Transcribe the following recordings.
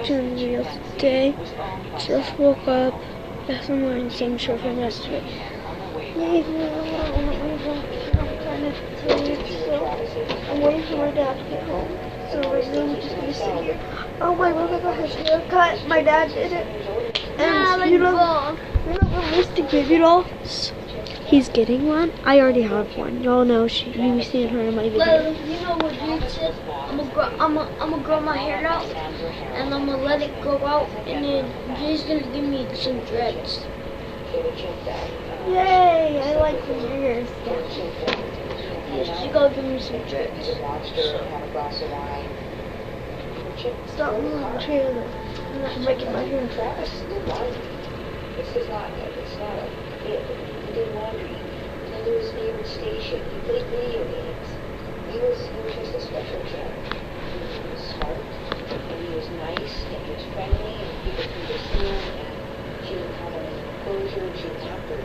watching the videos today. Just woke up. Yes, I'm wearing the same shirt from yesterday. Yay, I'm kind of tired, so I'm waiting for my dad to get home. So right now we're just gonna sit here. Oh, my brother got his haircut. My dad did it. And you know the Mystic Baby doll? He's getting one. I already have one. Y'all know you've seen her in my video. You know what you said? I'm gonna grow my hair out, and I'm gonna let it grow out, and then Jay's gonna give me some dreads. Yay! I like the ears. Yes, she's gonna give me some dreads. Stop moving the trailer. I'm not breaking my hair. It's not a kid. He did laundry. He went to his favorite station. He played video games. He was just a special kid. He was smart, and he was nice, and he was friendly, and people could listen, and she didn't have any closure, she was happy.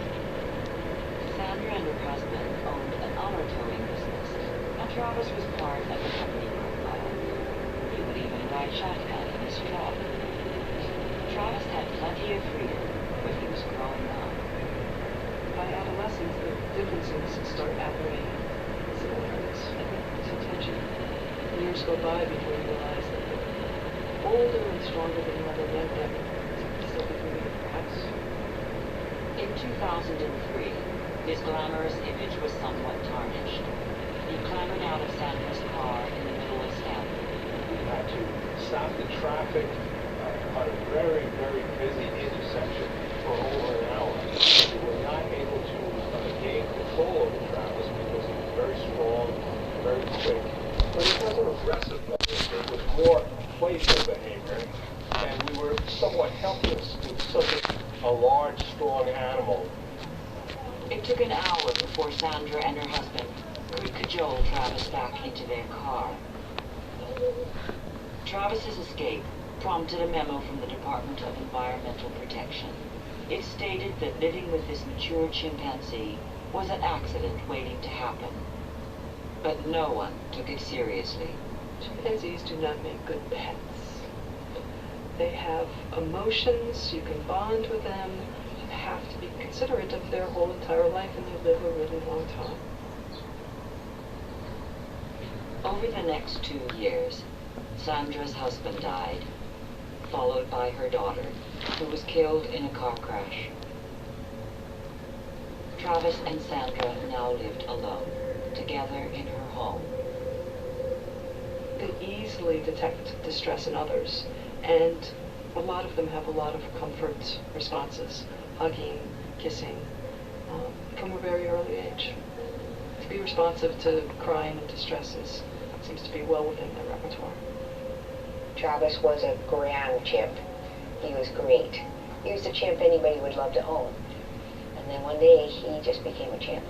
Sandra and her husband owned an auto towing business, and Travis was part of the company profile. He would even ride shotgun in his job. Travis had plenty of freedom, but he was growing up. By adolescence, the differences start happening. Similarities, I think, to tension. Years go by before you realize that they're older and stronger than you ever met them. Still between you, perhaps. In 2003, his glamorous image was somewhat tarnished. He clambered out of Sandra's car in the middle of Stanford. We had to stop the traffic on a very, very busy intersection for over an hour. We were not able to gain control over Travis because he was very strong, very quick. But he wasn't aggressive behavior. It was more playful behavior. And we were somewhat helpless with such a large, strong animal. It took an hour before Sandra and her husband could cajole Travis back into their car. Travis's escape prompted a memo from the Department of Environmental Protection. It stated that living with this mature chimpanzee was an accident waiting to happen. But no one took it seriously. Chimpanzees do not make good pets. They have emotions, you can bond with them, you have to be considerate of their whole entire life, and they live a really long time. Over the next 2 years, Sandra's husband died, followed by her daughter, who was killed in a car crash. Travis and Sandra now lived alone, together in her home. They easily detect distress in others, and a lot of them have a lot of comfort responses, hugging, kissing, from a very early age. To be responsive to crying and distress seems to be well within their repertoire. Travis was a grand chimp. He was great. He was the chimp anybody would love to own. And then one day, he just became a chimp.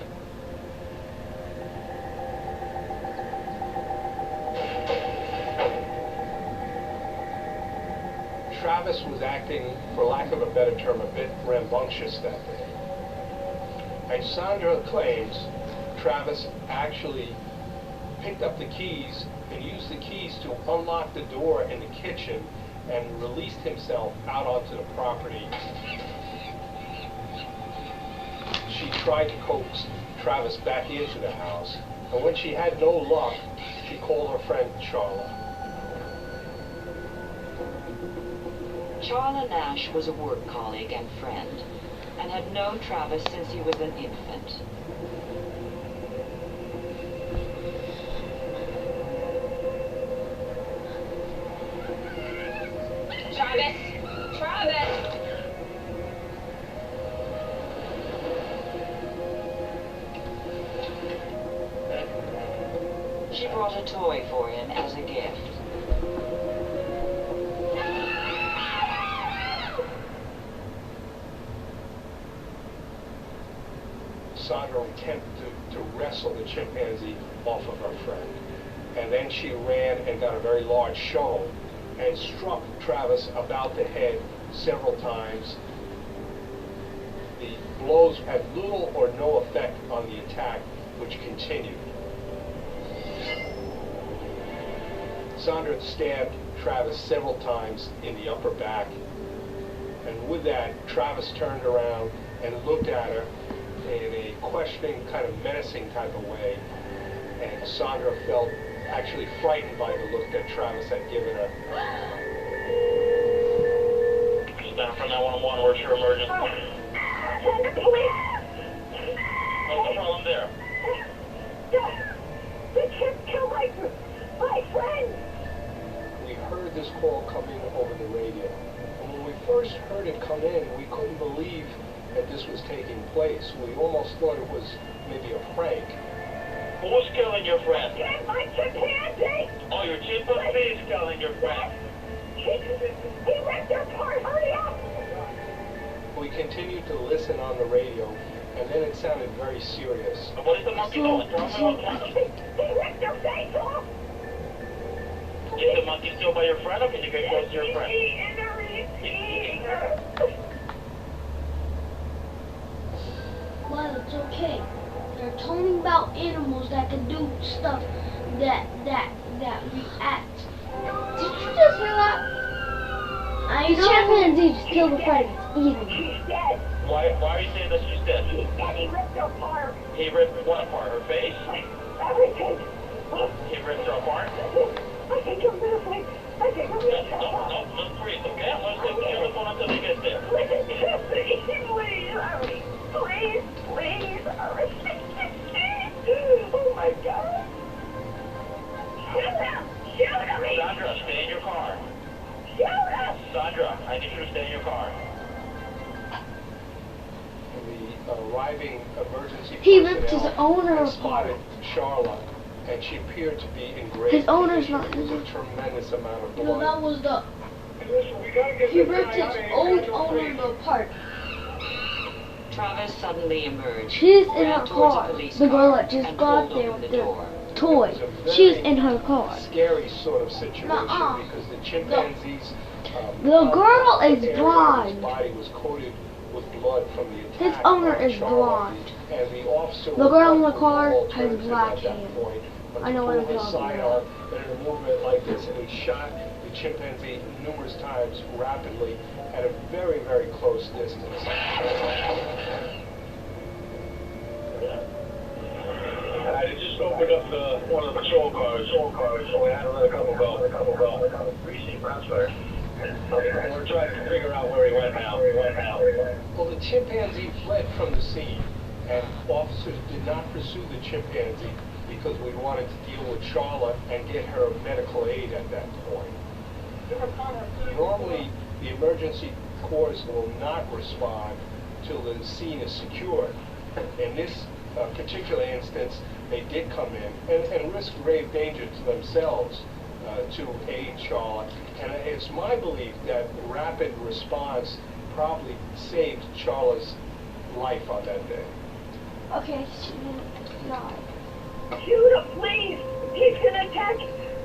Travis was acting, for lack of a better term, a bit rambunctious that day. And Sandra claims Travis actually picked up the keys and used the keys to unlock the door in the kitchen and released himself out onto the property. She tried to coax Travis back into the house, and when she had no luck, she called her friend Charla. Charla Nash was a work colleague and friend, and had known Travis since he was an infant. Travis! Travis! She brought a toy for him as a gift. Sandra attempted to wrestle the chimpanzee off of her friend. And then she ran and got a very large shovel and struck Travis about the head several times. The blows had little or no effect on the attack, which continued. Sandra stabbed Travis several times in the upper back. And with that, Travis turned around and looked at her in a questioning, kind of menacing type of way. And Sandra felt actually frightened by the look that Travis had given her. Down from 911, where's your emergency? Send the police! What's the problem there? The chip killed my friend! We heard this call come in over the radio. And when we first heard it come in, we couldn't believe that this was taking place. We almost thought it was maybe a prank. Who was killing your friend? My chimpanzee! Oh, your chimpanzee is killing your friend. He ripped her apart! Hurry up! We continued to listen on the radio, and then it sounded very serious. What is the monkey doing? He ripped her face off! Is the monkey still by your friend, or can you get close to your friend? He's eating her! Well, it's okay. They're talking about animals that can do stuff that react. Did you just hear that? The chimpanzee just killed the friend. It's eating. She's dead! Why are you saying that she's dead? She's dead! He ripped her apart! He ripped what apart? Her face? Everything! He ripped her apart? I think I'm gonna fight. I think I'm gonna fight. Don't breathe, okay? I'm gonna stay with you on the phone until they get there. Listen to me, please, hurry. Please, please, hurry. Oh my God. Shoot him! Shoot him! Sandra, stay in your car. Shoot him! Sandra, I need you to stay in your car. The arriving emergency He ripped personnel his owner had apart. spotted Charlotte, and she appeared to be in great His owner's condition. not There was a injured. tremendous amount of No, blood. that was the. Listen, we gotta get He this ripped guy his out of here. own Got no owner free. apart. Travis suddenly emerged. She's in ran her towards car. a police The girl car that just and got pulled there open with the the door. toy. It was a She's very in her car. Scary sort of situation Nuh-uh. because the chimpanzees. The girl is area of blind. His body was coated with blood from the attack. His owner on is Charlotte, blind. And the officer The was girl in left the with car no has alternative black at that hair. point but I to know what pull I'm his talking sidearm about. and in a movement like this, and he shot the chimpanzee numerous times rapidly at a very, very close distance. I just opened up one of the patrol cars, so we had to let a couple go. Precinct, Brownsburg. We're trying to figure out where he went now. Well, the chimpanzee fled from the scene, and officers did not pursue the chimpanzee because we wanted to deal with Charlotte and get her medical aid at that point. Normally, the emergency corps will not respond till the scene is secured. In this particular instance, they did come in and risk grave danger to themselves to aid Charlotte. And it's my belief that rapid response probably saved Charlotte's life on that day. Okay, no. Shoot him, please! He's gonna attack!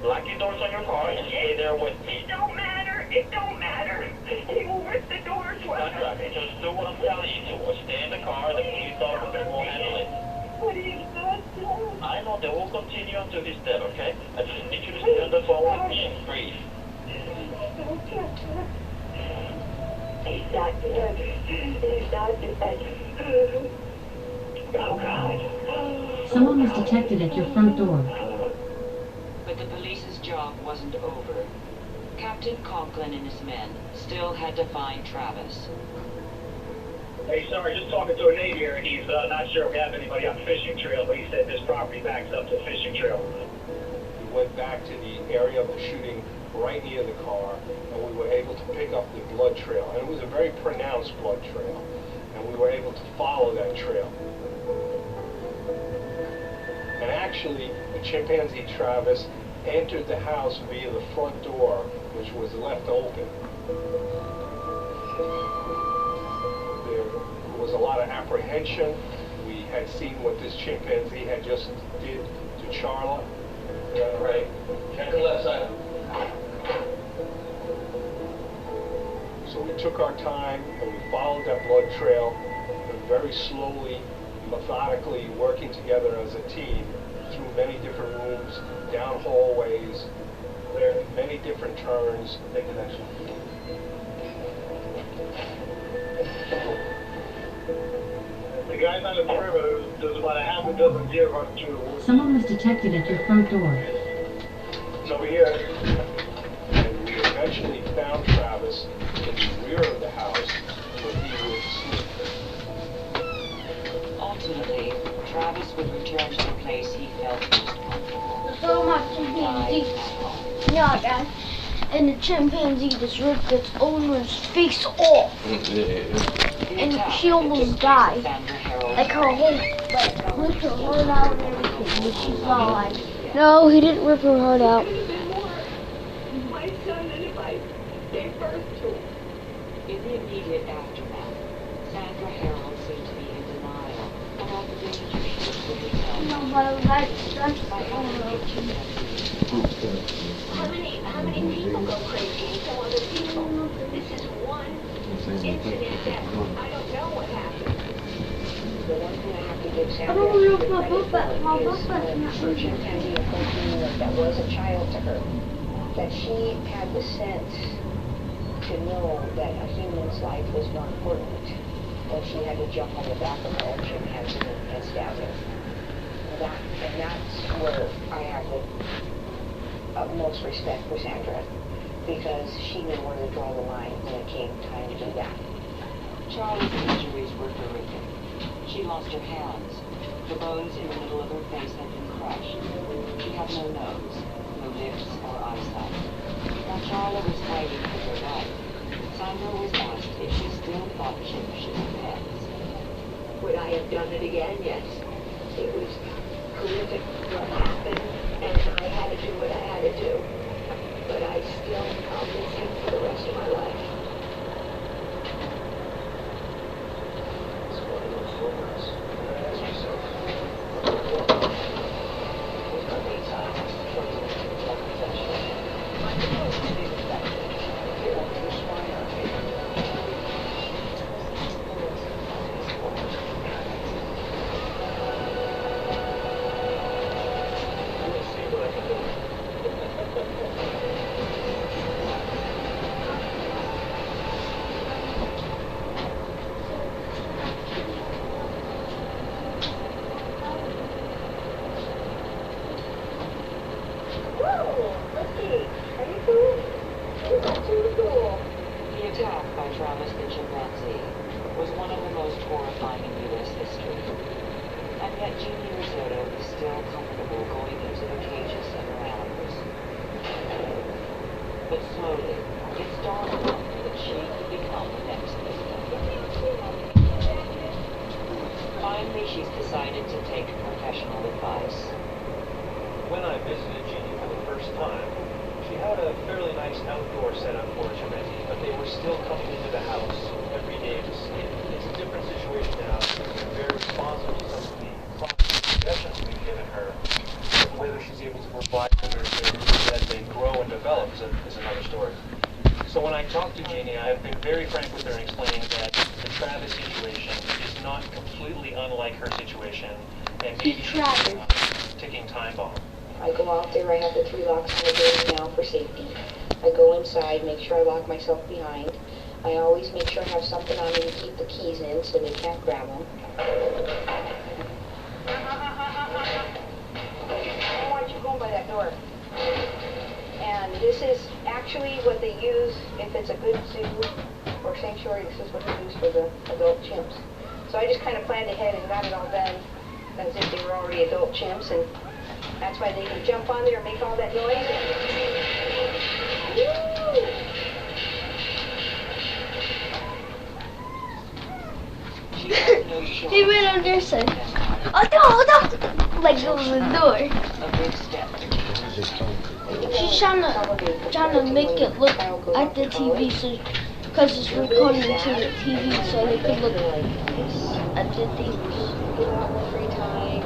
Lock your doors on your car and stay there with me. It don't matter! It don't matter! He will rip the doors with Sandra, us! just do what I'm telling you to. Stay in the car, the police officer will handle it. But he's not dead! I know they will continue until he's dead, okay? I just need you to stay on the phone with me and breathe. He's not dead. He's not dead. Oh, God. Someone was detected at your front door. But the police's job wasn't over. Captain Conklin and his men still had to find Travis. Hey, sorry, just talking to a neighbor here, and he's not sure if we have anybody on the fishing trail, but he said this property backs up to the fishing trail. We went back to the area of the shooting right near the car, and we were able to pick up the blood trail. And it was a very pronounced blood trail, and we were able to follow that trail. And actually, the chimpanzee Travis entered the house via the front door, which was left open. There was a lot of apprehension. We had seen what this chimpanzee had just did to Charlotte. Right. Check the left side. So we took our time and we followed that blood trail, and very slowly, methodically working together as a team through many different rooms, down hallways, there, many different turns. They could actually. The guys on the perimeter, there's about a half a dozen deer running through the woods. Someone was detected at your front door. It's over here. And we eventually found Travis in the rear of the house where he would sleep. Ultimately, Travis would return to the place he felt most comfortable. So much Died chimpanzee. at home. Yeah, Dad. And the chimpanzee just ripped its owner's face off. The And attack she that almost took place died. at Sandra Harold's Like her whole, like, ripped her heart out and everything, but she's alive. No, he didn't rip her heart out. My son and if I gave birth to him. In the immediate aftermath, Sandra Harold seemed to be in denial about the danger she was putting herself No, but that's by having a chimpanzee. How many people go crazy and kill other people? This is one incident that I don't know what happened. The one thing I have to give I Sandra don't know if credit my book back, my for book is back. her chimpanzee approached me that was a child to her. That she had the sense to know that a human's life was more important. That she had to jump on the back of her own chimpanzee and stab him. And that's where I have the utmost respect for Sandra, because she knew where to draw the line when it came time to do that. Charlie's injuries were horrific. She lost her hands. The bones in the middle of her face had been crushed. She had no nose, no lips or eyesight. While Charlie was fighting for her life, Sandra was asked if she still thought Chip should have pets. Would I have done it again? Yes. It was horrific what happened, and I had to do what I had to do. But I still, I'll miss him for the rest of my life. It's one of those moments. Ask yourself, was that many times trying to self protection? My nose is infected. Here, this one, We'll see what I can do. Whoa! Lucky! Are you cool? You got too cool. The attack by Travis the chimpanzee was one of the most horrifying in U.S. history. And yet Jeannie Risotto is still comfortable going into the cages of her animals. But slowly, it's dawned on her that she could become the next victim. Finally, she's decided to take professional advice. When I visited Jeannie for the first time, she had a fairly nice outdoor setup for a chimpanzee, but they were still coming into the house every day to sleep. It's a different situation now. She's very responsive to some of the proper suggestions we've given her. Whether she's able to provide for their as they grow and develop is another story. So when I talked to Jeannie, I've been very frank with her in explaining that the Travis situation is not completely unlike her situation, and maybe she's a ticking time bomb. I go out there, I have the 3 locks on the doors now for safety. I go inside, make sure I lock myself behind. I always make sure I have something on me to keep the keys in so they can't grab them. I want you going by that door. And this is actually what they use if it's a good zoo or sanctuary. This is what they use for the adult chimps. So I just kind of planned ahead and got it all done as if they were already adult chimps, and that's why they can jump on there and make all that noise. She had no choice. He went on their side. Oh no! Like it was a door. A big step. She's trying to make it look at the TV, so because it's recording to the TV, so they could look at the things. You get out more free time,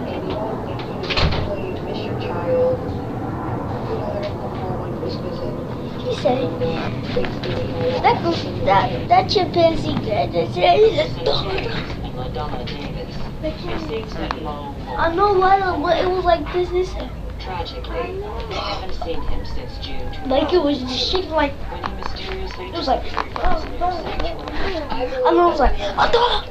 and you don't miss your child. You know, they're gonna come home on Christmas and He said Thanksgiving. that chimpanzee guy that said he's a And dog. LaDonna Davis. She sings that low I know why it was like this. Tragically, they haven't seen him since June 2000, Like it was just shaking like, when he mysteriously it was like, disappeared from his new sanctuary. and I was like, a dog!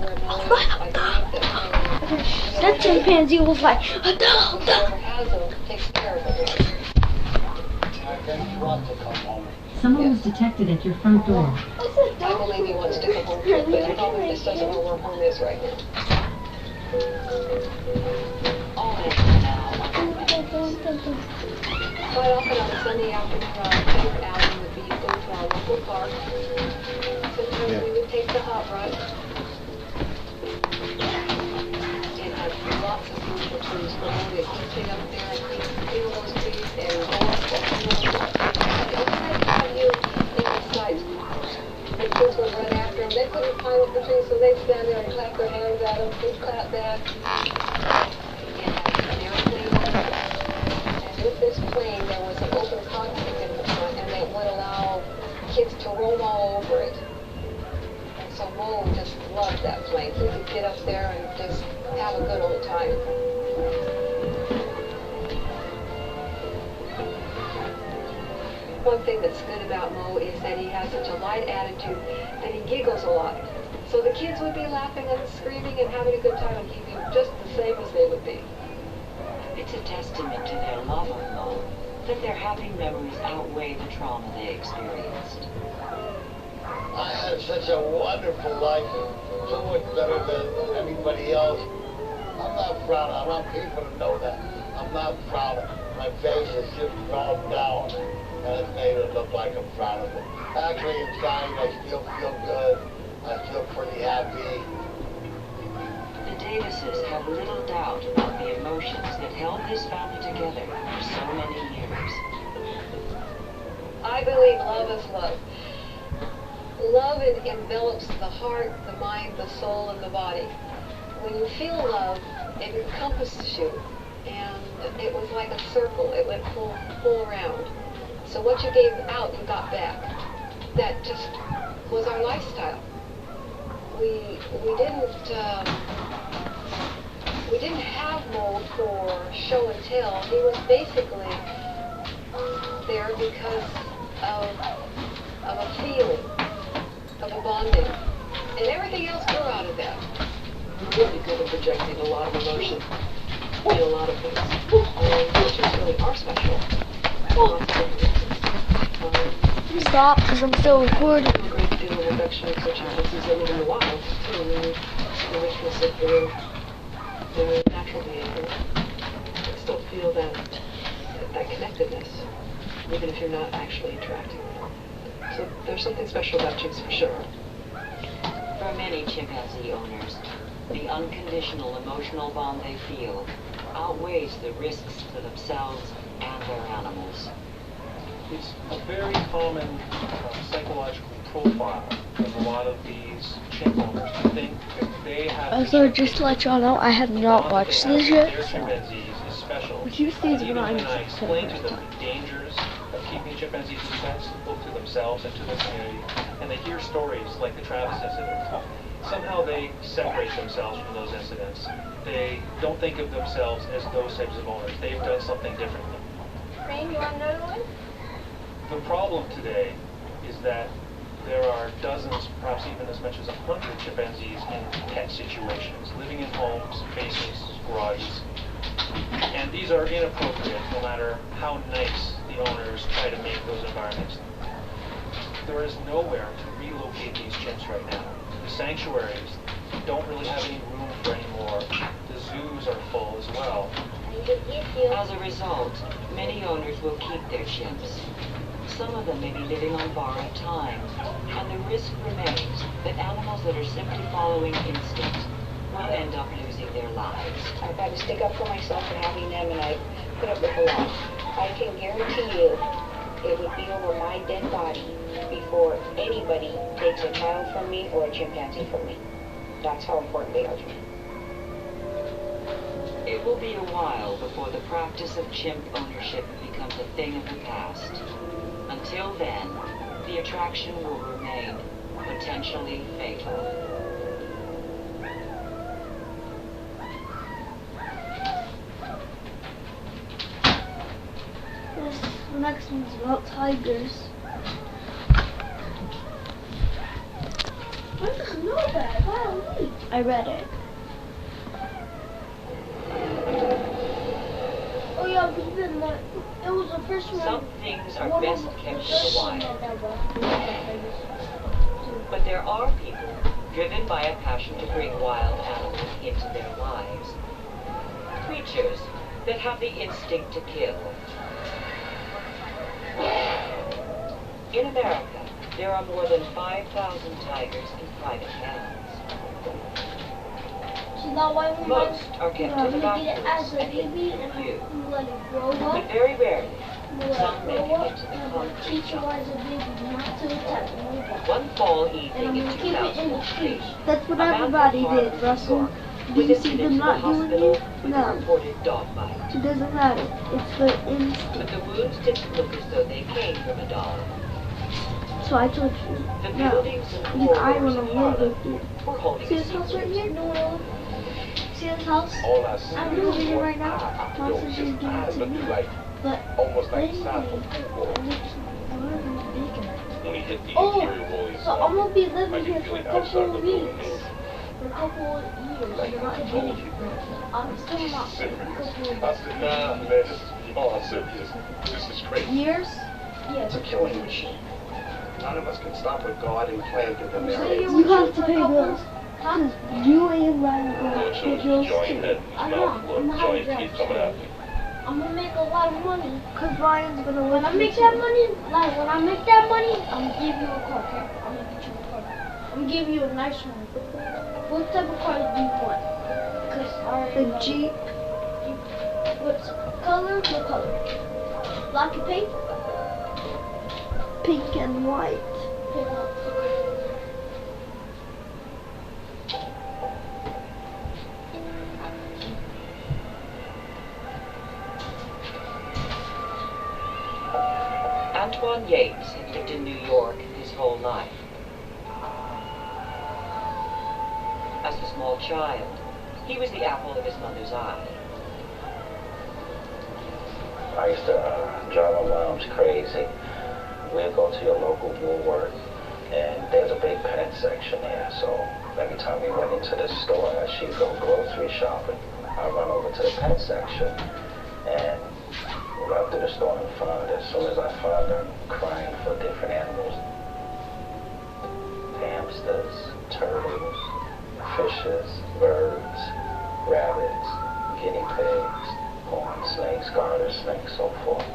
That chimpanzee was like, a dog! Whoever has them takes care of them. Someone was detected at your front door. I believe he wants to come home too, but he probably just doesn't know where home is right now. All they know now Quite often on a Sunday afternoon, our favorite outing would be to go to our local park. Sometimes we would take the hot rod. It had lots of beautiful trees growing. They could sit up there and feel those trees and go up and it was nice to have you in the sight. The kids would run after them. They couldn't climb up the tree, so they'd stand there and clap their hands at them. They'd clap back. It had an airplane. And with this plane, there was an open cockpit in the front, and that would allow kids to roam all over it. And so Mo just loved that plane. He could get up there and just have a good old time. One thing that's good about Mo is that he has such a light attitude that he giggles a lot. So the kids would be laughing and screaming and having a good time, and he'd be just the same as they would be. it's a testament to their love of Mo that their happy memories outweigh the trauma they experienced. I had such a wonderful life, so much better than anybody else. I'm not proud. I want people to know that. I'm not proud. My face is just drawn down, and it's made it look like I'm proud of it. Actually, inside, I still feel good. I feel pretty happy. The Davises have little doubt about the emotions that held this family together for so many years. I believe love is love. Love envelops the heart, the mind, the soul, and the body. When you feel love, it encompasses you, and it was like a circle. It went full around. So what you gave out, you got back. That just was our lifestyle. We didn't have Mo for show and tell. He was basically there because of a feeling, of a bonding, and everything else grew out of that. Really good at projecting a lot of emotion in a lot of things, which is really our special. Stop, because I'm still recording. A great deal of affection for chimpanzees that live in the wild, too, and the richness of their natural behavior. I still feel that connectedness, even if you're not actually interacting with them. So there's something special about chimps for sure. For many chimpanzee owners, the unconditional emotional bond they feel outweighs the risks to themselves and their animals. It's a very common psychological profile of a lot of these chimp owners to think that they have Also, just to let y'all know, I have not watched this yet. their chimpanzees is special. Would you see Even when I'm when I explain to them the dangers of keeping chimpanzees accessible to themselves and to the community, and they hear stories like the Travis incident, somehow they separate themselves from those incidents. They don't think of themselves as those types of owners. They've done something differently. Rain, you want another one? The problem today is that there are dozens, perhaps even as much as 100 chimpanzees in pet situations, living in homes, basements, garages. And these are inappropriate no matter how nice the owners try to make those environments. There is nowhere to relocate these chimps right now. The sanctuaries don't really have any room for any more. The zoos are full as well. As a result, many owners will keep their chimps. Some of them may be living on borrowed time, and the risk remains that animals that are simply following instinct will end up losing their lives. I've had to stick up for myself and having them, and I put up with a lot. I can guarantee you it would be over my dead body before anybody takes a child from me or a chimpanzee from me. That's how important they are to me. It will be a while before the practice of chimp ownership becomes a thing of the past. Until then, the attraction will remain potentially fatal. The next one's about tigers. I just know that. Wow, I read it. oh yeah, we've been like, it was the first one. Some things are one best of the kept in the first one wild, that but there are people driven by a passion to bring wild animals into their lives. Creatures that have the instinct to kill. In America, there are more than 5,000 tigers in private hands. So now why we Most are kept in the we back get it as rooms a and hidden baby from and view. we let it grow But up. very rarely, We let some it make grow it up into the and concrete teach you jungle. as a baby not to attack nobody. One fall And I'm evening in gonna keep it in the 2003, trees. That's what a man everybody from did, Harlem, Russell. New York, Do you was see admitted them to the not doing hospital it? with a No. reported dog bite. It doesn't matter. It's the instinct. But the wounds didn't look as though they came from a dog. So I told you. The No. buildings and Because I corridors want of to live Harlem with you. were holding See a this house right secret. here? No. See this house? All I see I'm is over here what right now. I Mom know said is she's just giving it eyes to looking me. like But almost like they cycle. When he hit the Oh, interior wall, he so saw I'm gonna be I living can here feel for a it outside couple the of building. weeks. For a couple of years. Like You're not I told getting you. I'm still not for a Serious. couple I said, nah, man, this is all serious. This is crazy. years? It's a killing machine. None of us can stop what God implanted in their heads. You have to pay bills. Because you ain't Ryan Well, going it to shows pay his bills joint head, too. his I mouth know, I'm look, not joint dressed. teeth coming out. I'm gonna make a lot of money. Because Ryan's going to When I make that money, like when I make that money, I'm gonna give you a car. Okay? I'm gonna get you a car. I'm gonna give you a nice one. What type of car do you want? Cause I already know. A Jeep. What color? What color? Black and pink? Pink and white. Pink. Okay. Antoine Yates had lived in New York his whole life. As a small child, he was the apple of his mother's eye. I used to drive my mom's crazy. We'd go to your local Woolworth, and there's a big pet section there. So every time we went into the store, as she'd go grocery shopping, I'd run over to the pet section and run through the store and find her. As soon as I find her, I'm crying for different animals. Hamsters, turtles, fishes, birds, rabbits, guinea pigs, horned snakes, garter snakes, so forth.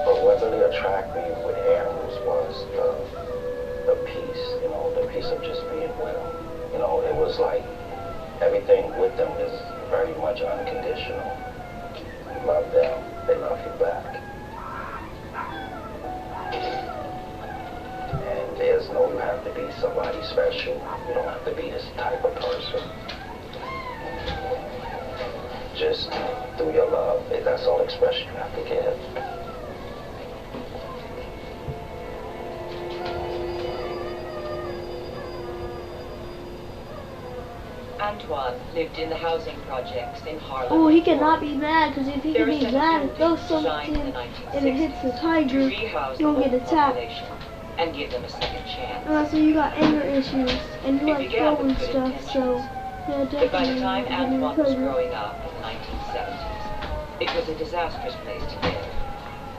But what really attracted me with animals was the peace, the peace of just being with them. It was like everything with them is very much unconditional. You love them, they love you back. And there's no, you have to be somebody special. You don't have to be this type of person. Just through your love, that's all expression you have to give. Antoine lived in the housing projects in Harlem. Oh, he New York. cannot be mad, because if he There can are be seven mad, if those buildings designed something in the and it hits the 1960s tiger, to rehouse you'll the get whole attacked. population and give them a second chance. So you got anger issues, and you It like began with throwing good stuff, so yeah, But by the definitely time you're gonna Antoine was hurt him. growing up in the 1970s, it was a disastrous place to live.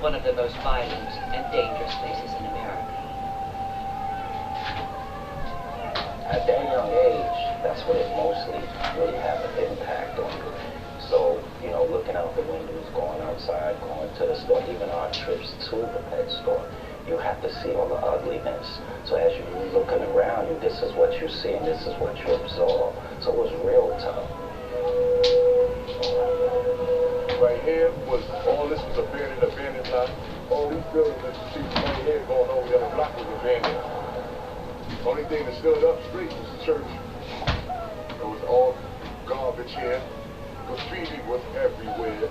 One of the most violent and dangerous places in America. At that young age, that's what it mostly really had an impact on me. So, looking out the windows, going outside, going to the store, even our trips to the pet store, you have to see all the ugliness. So as you're looking around you, this is what you see and this is what you absorb. So it was real tough. Right here was, all this was abandoned lot. All these buildings that you see right here going over the other block was abandoned. Only thing that stood up straight was the church. It was all garbage here. Graffiti was everywhere.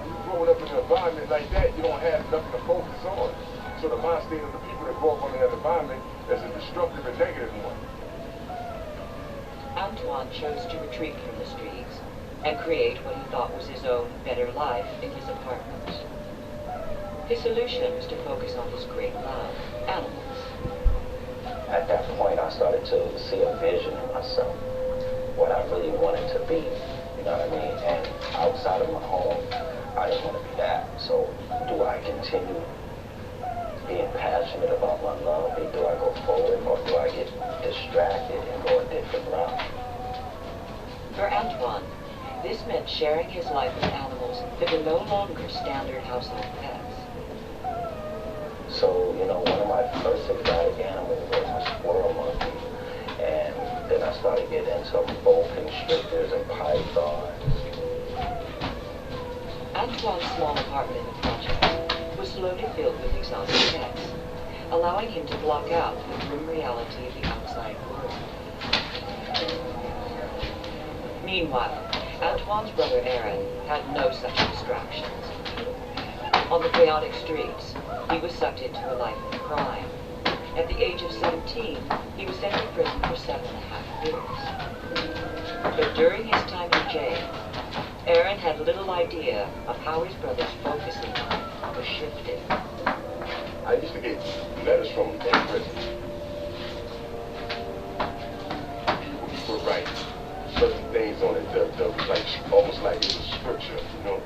You growing up in an environment like that, you don't have nothing to focus on. So the mind state of the people that grow up in that environment is a destructive and negative one. Antoine chose to retreat from the streets and create what he thought was his own better life in his apartment. His solution was to focus on his great love, animals. At that point, I started to see a vision in myself, what I really wanted to be, you know what I mean? And outside of my home, I didn't want to be that. So do I continue being passionate about my love, and do I go forward, or do I get distracted and go a different route? For Antoine, this meant sharing his life with animals that were no longer standard household pets. So, you know, one of my first exotic animals was a squirrel monkey, and then I started getting into boa constrictors and pythons. Antoine's small apartment in the project was slowly filled with exotic pets, allowing him to block out the grim reality of the outside world. Meanwhile, Antoine's brother Aaron had no such distractions. On the chaotic streets, he was sucked into a life of crime. At the age of 17, he was sent to prison for 7.5 years. But during his time in jail, Aaron had little idea of how his brother's focus in life was shifted. I used to get letters from in prison. People would write certain things on it that was like almost like it was scripture, you know.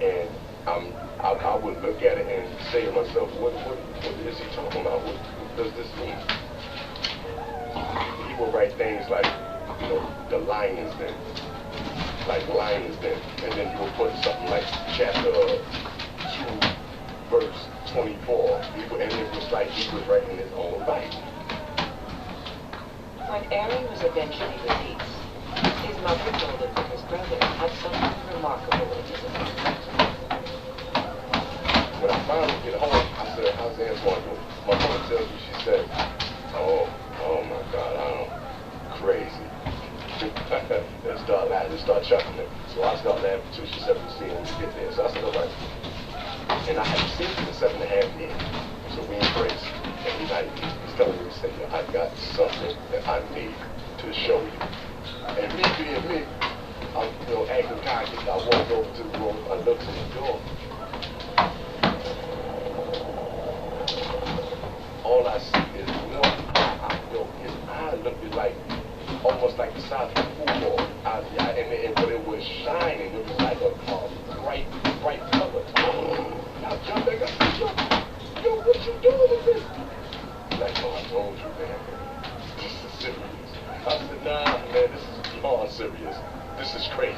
And I would look at it and say to myself, what is he talking about? What does this mean? He would write things like, you know, the lion's den, like lion's den, and then he would put something like chapter 2, verse 24, and it was like he was writing his own life. When Aaron was eventually released, his mother told him that his brother had something remarkable in his apartment. When I finally get home, I said, how's Antoine doing? My mother tells me, she said, oh my God, I'm crazy. They start laughing, they start chuckling. So I start laughing too. She said, we'll see when we get there. So I said, all right. And I hadn't seen him in 7.5 years. So we embraced. And he's telling me, he said, I got something that I need to show you. And me being me, I'm, you know, acting cocky. I walked over to the room, I looked to the door. All I see is one eye. His eye looked like, almost like the size of a football. But it was shining. It was like a bright color. I jumped back. I said, yo, what you doing with this? Like, I told you, man. This is serious. I said, nah, man, this is beyond serious. This is crazy.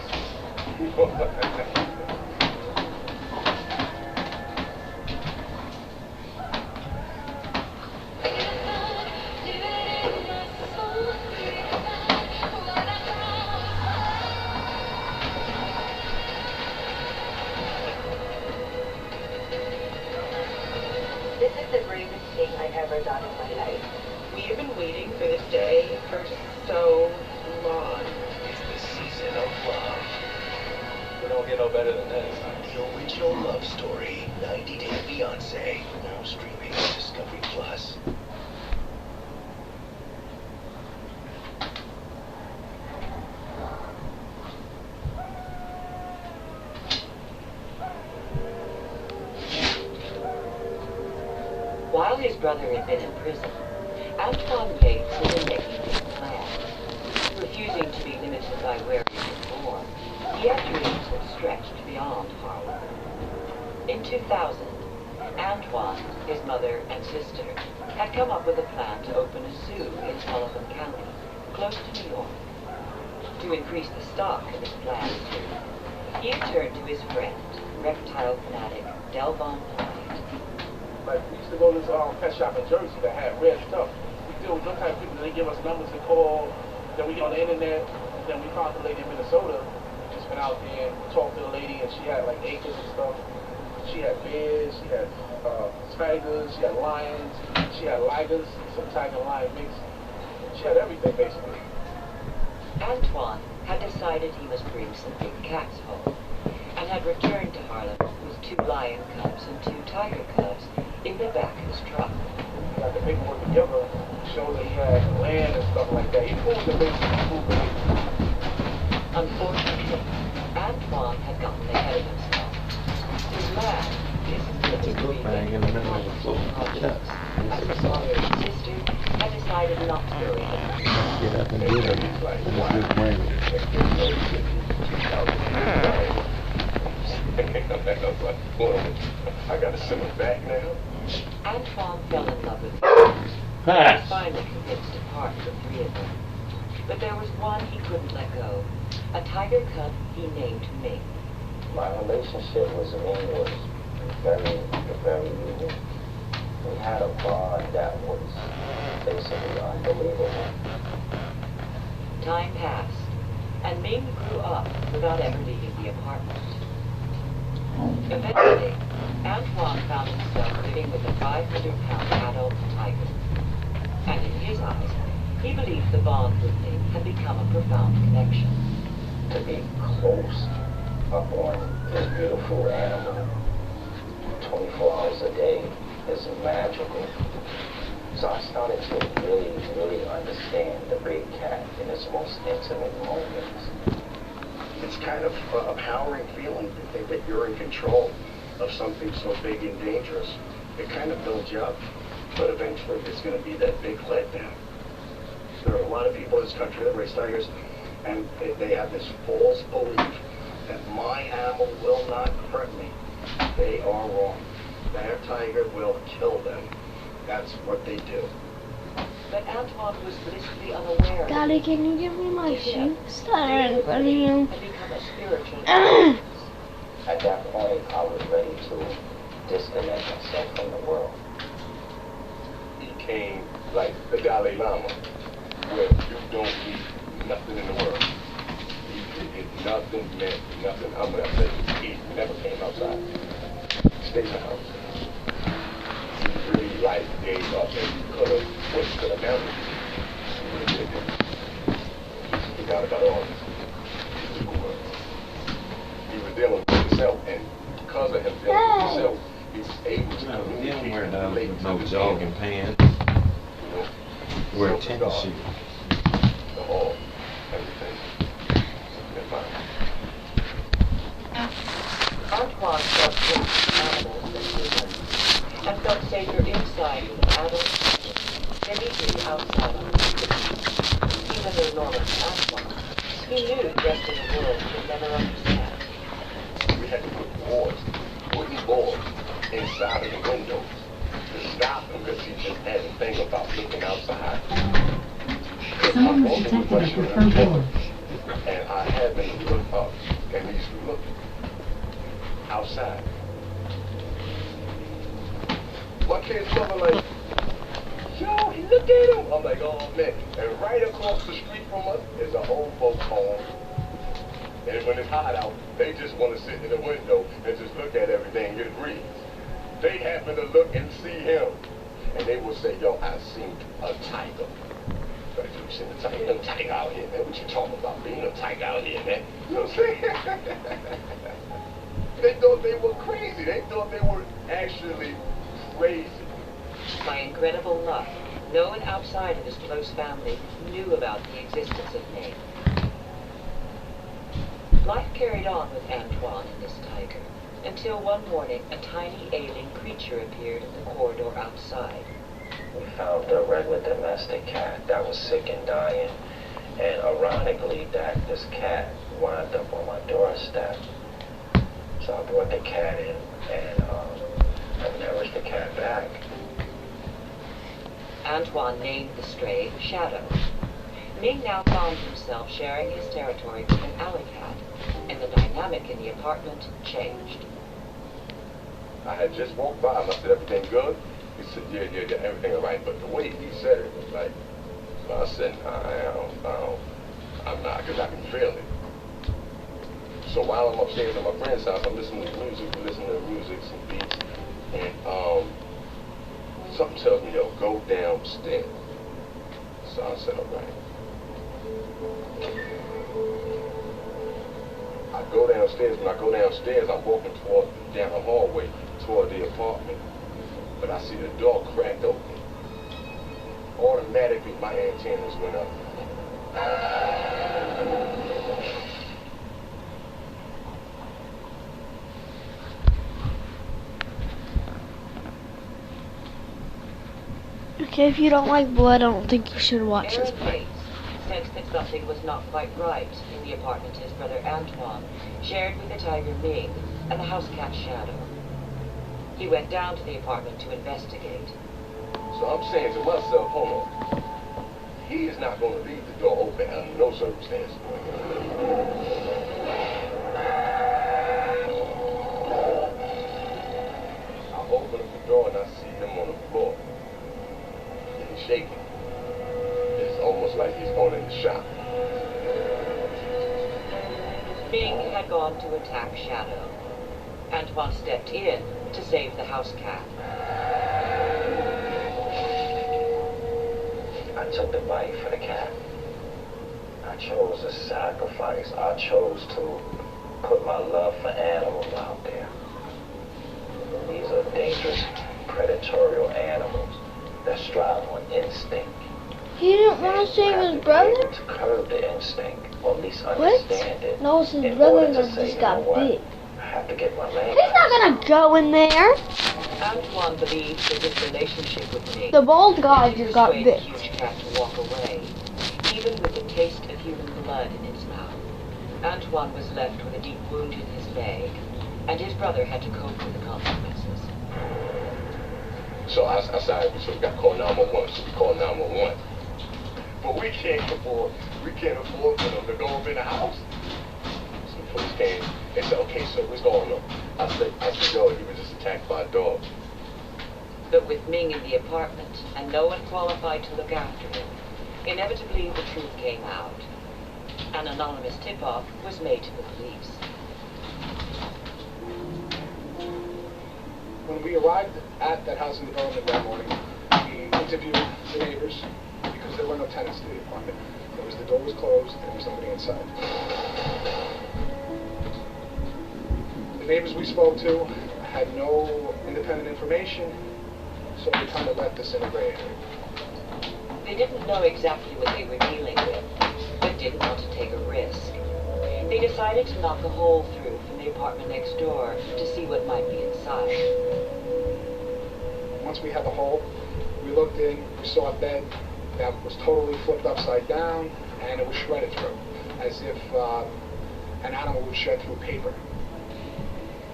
This is the bravest thing I've ever done in my life. We have been waiting for this day for so long. It's the season of love. We don't get no better than this. The original love story, 90 Day Fiancé, now streaming on Discovery Plus. While his brother had been in prison, Antoine Yates had been making big plans. Refusing to be limited by where he was born, he had dreams that stretched beyond Harlem. In 2000, Antoine, his mother, and sister had come up with a plan to open a zoo in Sullivan County, close to New York. To increase the stock of his planned zoo, he had turned to his friend, reptile fanatic Delvon Blythe. Like, we used to go to this pet shop in Jersey that had rare stuff. We deal with those kind of people. They give us numbers to call. Then we get on the internet. And then we found the lady in Minnesota. Just went out there and talked to the lady, and she had like acres and stuff. She had bears, she had tigers, she had lions, she had ligers, some tiger and lion mix. She had everything basically. Antoine had decided he must bring some big cats home, and had returned to Harlem with 2 lion cubs and 2 tiger cubs in the back of his truck. He got the paperwork together, showed that he had land and stuff like that. He proved the basic proof. Unfortunately, Antoine had gotten ahead of himself. His lab It's a good thing in the middle of the floor. projects, as his father and sister had decided not to go ahead. Get up and get it. And it's good brain. I gotta send him back now. Antoine fell in love with Rose. He was finally convinced to part the three of them. But there was one he couldn't let go. A tiger cub he named Ming. My relationship with Ming was very unique. We had a bond that was basically unbelievable. Time passed, and Ming grew up without ever leaving the apartment. Eventually, Antoine found himself living with a 500-pound adult tiger. And in his eyes, he believed the bond with Ming had become a profound connection. To be close up on this beautiful animal 24 hours a day is magical. So I started to really understand the big cat in its most intimate moments. It's kind of a empowering feeling to think that you're in control of something so big and dangerous. It kind of builds you up, but eventually it's going to be that big letdown. There are a lot of people in this country that raise tigers, and they have this false belief that my animal will not hurt me. They are wrong. Their tiger will kill them. That's what they do. But Antoine was blissfully unaware. Daddy, can you give me my shoes that are in front of you? Had become a spiritual At that point, I was ready to disconnect myself from the world. He came like the Dalai Lama, where you don't need nothing in the world. Nothing meant nothing. I'm gonna say he never came outside. Stayed in the house. He really like gave up and he could have what he could have done. He really did. He forgot about all this. He was dealing with himself, and because of him dealing with himself, he was able to communicate Wear and those relate with to no his jogging family. pants. You know, Wear tennis shoes. the whole everything. Antoine felt close to animals than humans, and felt safer inside with an adult than he did outside on the street. Even though Norman Antoine, he knew the rest of the world would never understand. We had to put boards, wooden boards, inside of the windows to stop him because he just had a thing about looking outside. Someone was detected at your front door. And I had them look up, and he used to look outside. My kid's mother like, yo, he look at him. I'm like, oh man. And right across the street from us is an old folks home. And when it's hot out, they just want to sit in the window and just look at everything and get a breeze. They happen to look and see him. And they will say, yo, I seen a tiger. But if you seen a tiger, ain't no tiger out here, man. What you talking about? Being a tiger out here, man. You know what I'm saying? They thought they were crazy. They thought they were actually crazy. By incredible luck, no one outside of his close family knew about the existence of Ming. Life carried on with Antoine and his tiger, until one morning a tiny ailing creature appeared in the corridor outside. We found a regular domestic cat that was sick and dying, and ironically, this cat wound up on my doorstep. So I brought the cat in, and I nourished the cat back. Antoine named the stray Shadow. Ming now found himself sharing his territory with an alley cat, and the dynamic in the apartment changed. I had just walked by him. I said, everything good? He said, yeah, everything all right. But the way he said it was like, so I said, I'm not, because I can feel it. So while I'm upstairs at my friend's house, I'm listening to music, some beats, and something tells me, yo, go downstairs. So I said, all right. I go downstairs. When I go downstairs, I'm walking down the hallway toward the apartment, but I see the door cracked open. Automatically, my antennas went up. Okay, if you don't like blood, I don't think you should watch this Aaron part. Bates sensed that something was not quite right in the apartment his brother Antoine shared with the tiger Ming and the house cat Shadow. He went down to the apartment to investigate. So I'm saying to myself, hold on. He is not going to leave the door open under no circumstances. I open up the door and I see him on the floor. And he's shaking. It's almost like he's going into shock. Ming had gone to attack Shadow. Antoine stepped in to save the house cat. I took the bite for the cat. I chose to sacrifice. I chose to put my love for animals out there. These are dangerous, predatory animals that strive on instinct. He didn't want to save his brother? To curb the instinct, or at least What? understand it. No, it's his in brother order to that say, just you got know what? bit. I have to get my leg. He's not gonna go in there. Antoine believed that his relationship with Ming The bald guy just got persuaded bit. the huge cat to walk away, even with the taste of human blood in its mouth. Antoine was left with a deep wound in his leg, and his brother had to cope with the consequences. So I decided, so we got to call 911. So we called 911. But we can't afford for them to go up in the house. So the police came and said, okay, so what's going on? I said, yo, he was just attacked by a dog. But with Ming in the apartment, and no one qualified to look after him, inevitably the truth came out. An anonymous tip-off was made to the police. When we arrived at that housing development that morning, we interviewed the neighbors because there were no tenants to the apartment. The door was closed and there was nobody inside. The neighbors we spoke to had no independent information, so we kind of left this in a gray area. They didn't know exactly what they were dealing with, but didn't want to take a risk. They decided to knock a hole through from the apartment next door to see what might be inside. Once we had the hole, we looked in, we saw a bed that was totally flipped upside down, and it was shredded through, as if an animal would shred through paper.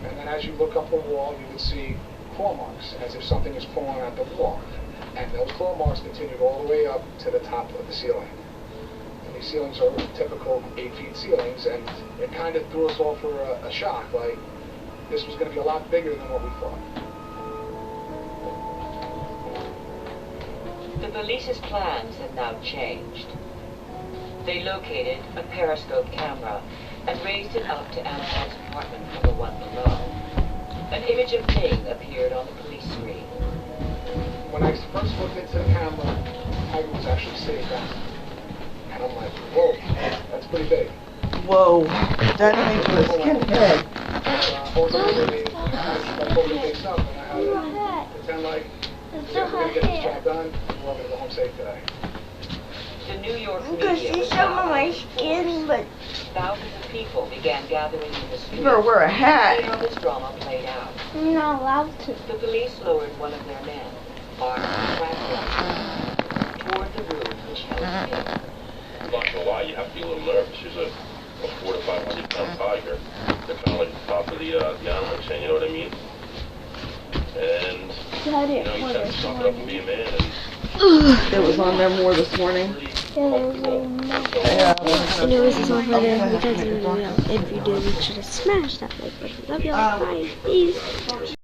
And then as you look up the wall, you would see claw marks, as if something was clawing at the wall. And those claw marks continued all the way up to the top of the ceiling. And these ceilings are typical 8-foot ceilings, and it kind of threw us all for a shock, like this was going to be a lot bigger than what we thought. The police's plans had now changed. They located a periscope camera and raised it up to Antoine's apartment from the one below. An image of Ming appeared on the police screen. When I first looked into the camera, Tiger was actually sitting down. And I'm like, whoa, that's pretty big. Whoa, that makes a skinhead. Also, they big stuff, and I had to pretend like we're going to get this job done, and we're going to go home safe today. The New York You can media see was some now of my on full skin, force. but Thousands of people began gathering in the streets. You better wear a hat. to see how this drama played out. I'm not allowed to. The police lowered one of their men, armed with rifles, toward the room which held Ming. I'm not gonna lie, you have to be a little nervous. She's a 400 to 500 pound tiger. They're kind of like the top of the animal chain, you know what I mean? And I you didn't know, you want tend to suck it up and be a man. And It was on there more this morning. Yeah, and it was on for there because if you did, make sure to smash that like button. Love y'all. Bye. Peace.